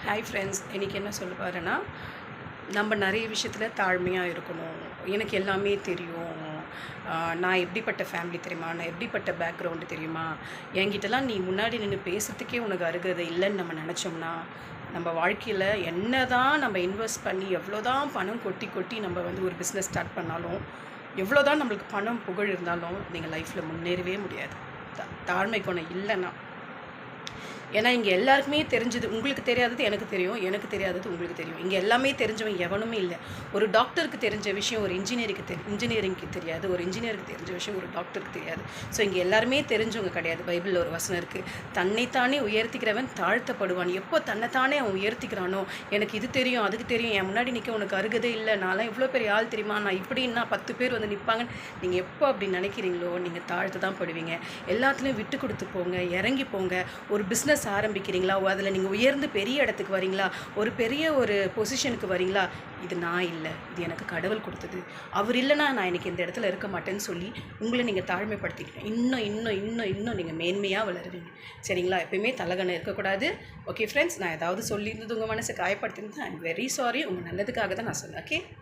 Hi friends, இன்றைக்கி என்ன சொல்ல போகிறேன்னா, நம்ம நிறைய விஷயத்தில் தாழ்மையாக இருக்கணும். எனக்கு எல்லாமே தெரியும், நான் எப்படிப்பட்ட ஃபேமிலி தெரியுமா, நான் எப்படிப்பட்ட பேக்ரவுண்டு தெரியுமா, என்கிட்டலாம் நீ முன்னாடி நின்று பேசுகிறதுக்கே உனக்கு அருகதை இல்லைன்னு நம்ம நினச்சோம்னா, நம்ம வாழ்க்கையில் என்ன தான் நம்ம இன்வெஸ்ட் பண்ணி எவ்வளோ தான் பணம் கொட்டி கொட்டி நம்ம ஒரு பிஸ்னஸ் ஸ்டார்ட் பண்ணாலும், எவ்வளோ தான் நம்மளுக்கு பணம் புகழ் இருந்தாலும் நீங்கள் லைஃப்பில் முன்னேறவே முடியாது. தாழ்மை குணம் இல்லைன்னா. ஏன்னா இங்கே எல்லாருக்குமே தெரிஞ்சது உங்களுக்கு தெரியாதது எனக்கு தெரியும், எனக்கு தெரியாதது உங்களுக்கு தெரியும். இங்கே எல்லாமே தெரிஞ்சவன் எவனுமே இல்லை. ஒரு டாக்டருக்கு தெரிஞ்ச விஷயம் ஒரு இன்ஜினியரிங்க்கு தெரியாது, ஒரு இன்ஜினியருக்கு தெரிஞ்ச விஷயம் ஒரு டாக்டருக்கு தெரியாது. ஸோ இங்கே எல்லாருமே தெரிஞ்சவங்க கிடையாது. பைபிளில் ஒரு வசனம் இருக்குது, தன்னைத்தானே உயர்த்திக்கிறவன் தாழ்த்தப்படுவான். எப்போ தன்னைத்தானே அவன் உயர்த்திக்கிறானோ, எனக்கு இது தெரியும் அதுக்கு தெரியும், என் முன்னாடி நிற்க உனக்கு அருகதே இல்லை, நான்லாம் இவ்வளோ பெரிய ஆள் தெரியுமா, நான் இப்படின்னா 10 பேர் வந்து நிற்பாங்கன்னு நீங்கள் எப்போ அப்படி நினைக்கிறீங்களோ நீங்கள் தாழ்த்து தான் படுவீங்க. எல்லாத்துலேயும் விட்டு கொடுத்து போங்க, இறங்கி போங்க. ஒரு பிஸ்னஸ் ஆரம்பிக்கிறீங்களா, அதில் நீங்கள் உயர்ந்து பெரிய இடத்துக்கு வரீங்களா, ஒரு பெரிய பொசிஷனுக்கு வரீங்களா, இது நான் இல்லை, இது எனக்கு கடவுள் கொடுத்தது, அவர் இல்லைனா நான் எனக்கு இந்த இடத்துல இருக்க மாட்டேன்னு சொல்லி உங்களை நீங்கள் தாழ்மைப்படுத்திக்கணும். இன்னும் இன்னும் இன்னும் இன்னும் நீங்கள் மேன்மையாக வளருவீங்க. சரிங்களா? எப்பயுமே தலகணம் இருக்கக்கூடாது. ஓகே ஃப்ரெண்ட்ஸ், நான் ஏதாவது சொல்லியிருந்தது உங்கள் மனசை காயப்படுத்திருந்தேன், ஐ எம் வெரி சாரி. உங்கள் நல்லதுக்காக தான் நான் சொன்னேன். ஓகே.